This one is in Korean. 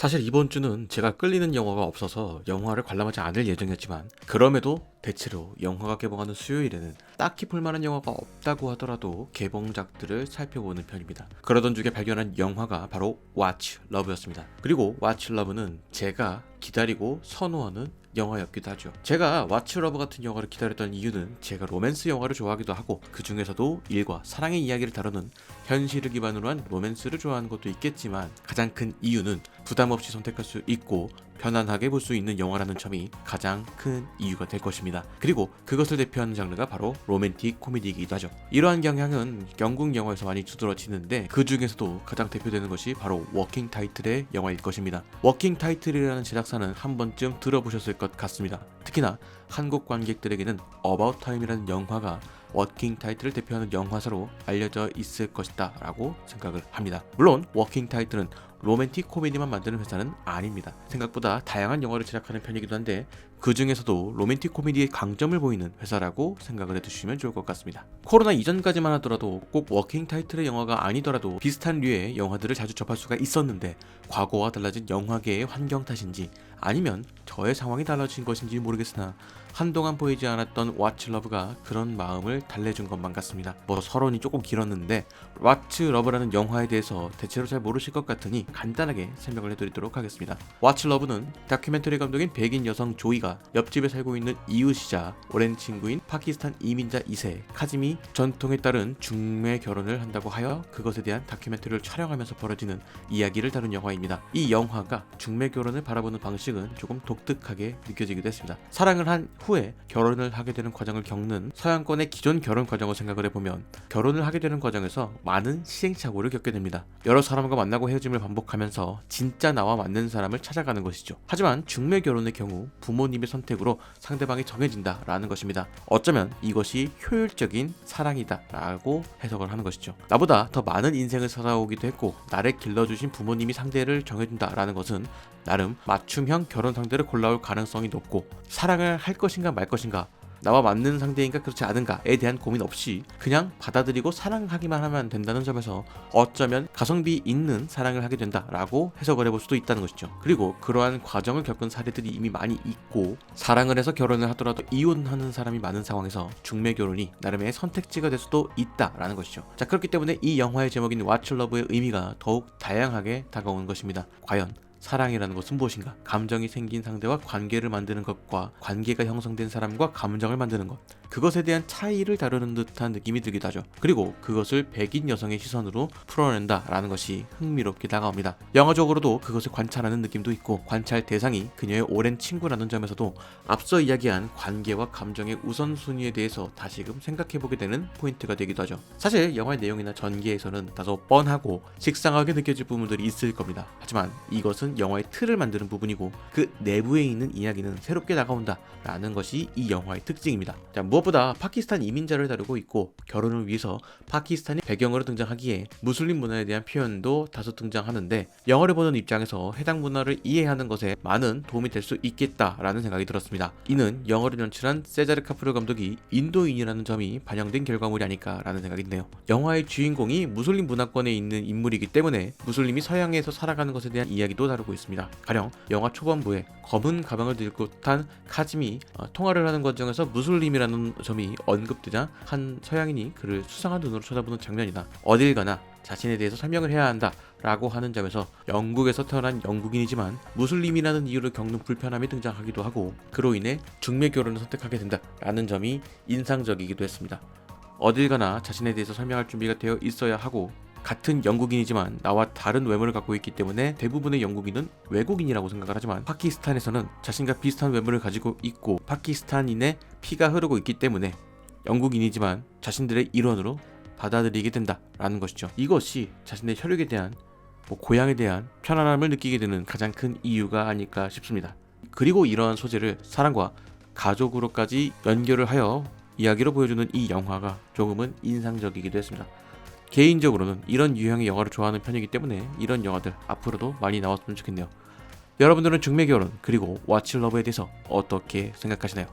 사실 이번 주는 제가 끌리는 영화가 없어서 영화를 관람하지 않을 예정이었지만, 그럼에도 대체로 영화가 개봉하는 수요일에는 딱히 볼만한 영화가 없다고 하더라도 개봉작들을 살펴보는 편입니다. 그러던 중에 발견한 영화가 바로 왓츠 러브였습니다. 그리고 왓츠 러브는 제가 기다리고 선호하는 영화였기도 하죠. 제가 왓츠 러브 같은 영화를 기다렸던 이유는 제가 로맨스 영화를 좋아하기도 하고, 그 중에서도 일과 사랑의 이야기를 다루는 현실을 기반으로 한 로맨스를 좋아하는 것도 있겠지만, 가장 큰 이유는 부담 없이 선택할 수 있고 편안하게 볼 수 있는 영화라는 점이 가장 큰 이유가 될 것입니다. 그리고 그것을 대표하는 장르가 바로 로맨틱 코미디이기도 하죠. 이러한 경향은 영국 영화에서 많이 두드러지는데, 그 중에서도 가장 대표되는 것이 바로 워킹 타이틀의 영화일 것입니다. 워킹 타이틀이라는 제작사는 한 번쯤 들어보셨을 것 같습니다. 특히나 한국 관객들에게는 어바웃 타임이라는 영화가 워킹 타이틀을 대표하는 영화사로 알려져 있을 것이다 라고 생각을 합니다. 물론 워킹 타이틀은 로맨틱 코미디만 만드는 회사는 아닙니다. 생각보다 다양한 영화를 제작하는 편이기도 한데, 그 중에서도 로맨틱 코미디의 강점을 보이는 회사라고 생각을 해두시면 좋을 것 같습니다. 코로나 이전까지만 하더라도 꼭 워킹 타이틀의 영화가 아니더라도 비슷한 류의 영화들을 자주 접할 수가 있었는데, 과거와 달라진 영화계의 환경 탓인지 아니면 저의 상황이 달라진 것인지 모르겠으나 한동안 보이지 않았던 왓츠 러브가 그런 마음을 달래준 것만 같습니다. 서론이 조금 길었는데 왓츠 러브라는 영화에 대해서 대체로 잘 모르실 것 같으니 간단하게 설명을 해드리도록 하겠습니다. 왓츠 러브는 다큐멘터리 감독인 백인 여성 조이가 옆집에 살고 있는 이웃이자 오랜 친구인 파키스탄 이민자 2세 카짐이 전통에 따른 중매 결혼을 한다고 하여 그것에 대한 다큐멘터리를 촬영하면서 벌어지는 이야기를 다룬 영화입니다. 이 영화가 중매 결혼을 바라보는 방식은 조금 독특하게 느껴지기도 했습니다. 사랑을 한 후에 결혼을 하게 되는 과정을 겪는 서양권의 기존 결혼 과정을 생각을 해보면, 결혼을 하게 되는 과정에서 많은 시행착오를 겪게 됩니다. 여러 사람과 만나고 헤어짐을 반복하면서 진짜 나와 맞는 사람을 찾아가는 것이죠. 하지만 중매 결혼의 경우 부모님의 선택으로 상대방이 정해진다라는 것입니다. 어쩌면 이것이 효율적인 사랑이다 라고 해석을 하는 것이죠. 나보다 더 많은 인생을 살아오기도 했고 나를 길러주신 부모님이 상대를 정해준다라는 것은 나름 맞춤형 결혼 상대를 골라올 가능성이 높고, 사랑을 할 것인가 말 것인가, 나와 맞는 상대인가 그렇지 않은가에 대한 고민 없이 그냥 받아들이고 사랑하기만 하면 된다는 점에서 어쩌면 가성비 있는 사랑을 하게 된다라고 해석을 해볼 수도 있다는 것이죠. 그리고 그러한 과정을 겪은 사례들이 이미 많이 있고, 사랑을 해서 결혼을 하더라도 이혼하는 사람이 많은 상황에서 중매 결혼이 나름의 선택지가 될 수도 있다라는 것이죠. 자, 그렇기 때문에 이 영화의 제목인 왓츠 러브의 의미가 더욱 다양하게 다가오는 것입니다. 과연 사랑이라는 것은 무엇인가? 감정이 생긴 상대와 관계를 만드는 것과 관계가 형성된 사람과 감정을 만드는 것, 그것에 대한 차이를 다루는 듯한 느낌이 들기도 하죠. 그리고 그것을 백인 여성의 시선으로 풀어낸다라는 것이 흥미롭게 다가옵니다. 영화적으로도 그것을 관찰하는 느낌도 있고, 관찰 대상이 그녀의 오랜 친구라는 점에서도 앞서 이야기한 관계와 감정의 우선순위에 대해서 다시금 생각해보게 되는 포인트가 되기도 하죠. 사실 영화의 내용이나 전개에서는 다소 뻔하고 식상하게 느껴질 부분들이 있을 겁니다. 하지만 이것은 영화의 틀을 만드는 부분이고, 그 내부에 있는 이야기는 새롭게 다가온다라는 것이 이 영화의 특징입니다. 자, 무엇보다 파키스탄 이민자를 다루고 있고, 결혼을 위해서 파키스탄이 배경으로 등장하기에 무슬림 문화에 대한 표현도 다소 등장하는데, 영화를 보는 입장에서 해당 문화를 이해하는 것에 많은 도움이 될 수 있겠다라는 생각이 들었습니다. 이는 영화를 연출한 세자르 카프르 감독이 인도인이라는 점이 반영된 결과물이 아닐까라는 생각이 드네요. 영화의 주인공이 무슬림 문화권에 있는 인물이기 때문에 무슬림이 서양에서 살아가는 것에 대한 이야기도 다루고 있습니다. 가령 영화 초반부에 검은 가방을 들고 탄 카짐이 통화를 하는 과정에서 무슬림이라는 점이 언급되자 한 서양인이 그를 수상한 눈으로 쳐다보는 장면이나, 어딜 가나 자신에 대해서 설명을 해야 한다 라고 하는 점에서 영국에서 태어난 영국인이지만 무슬림이라는 이유로 겪는 불편함이 등장하기도 하고, 그로 인해 중매 결혼을 선택하게 된다 라는 점이 인상적이기도 했습니다. 어딜 가나 자신에 대해서 설명할 준비가 되어 있어야 하고, 같은 영국인이지만 나와 다른 외모를 갖고 있기 때문에 대부분의 영국인은 외국인이라고 생각을 하지만, 파키스탄에서는 자신과 비슷한 외모를 가지고 있고 파키스탄인의 피가 흐르고 있기 때문에 영국인이지만 자신들의 일원으로 받아들이게 된다라는 것이죠. 이것이 자신의 혈육에 대한 고향에 대한 편안함을 느끼게 되는 가장 큰 이유가 아닐까 싶습니다. 그리고 이러한 소재를 사랑과 가족으로까지 연결을 하여 이야기로 보여주는 이 영화가 조금은 인상적이기도 했습니다. 개인적으로는 이런 유형의 영화를 좋아하는 편이기 때문에 이런 영화들 앞으로도 많이 나왔으면 좋겠네요. 여러분들은 중매 결혼 그리고 왓츠 러브에 대해서 어떻게 생각하시나요?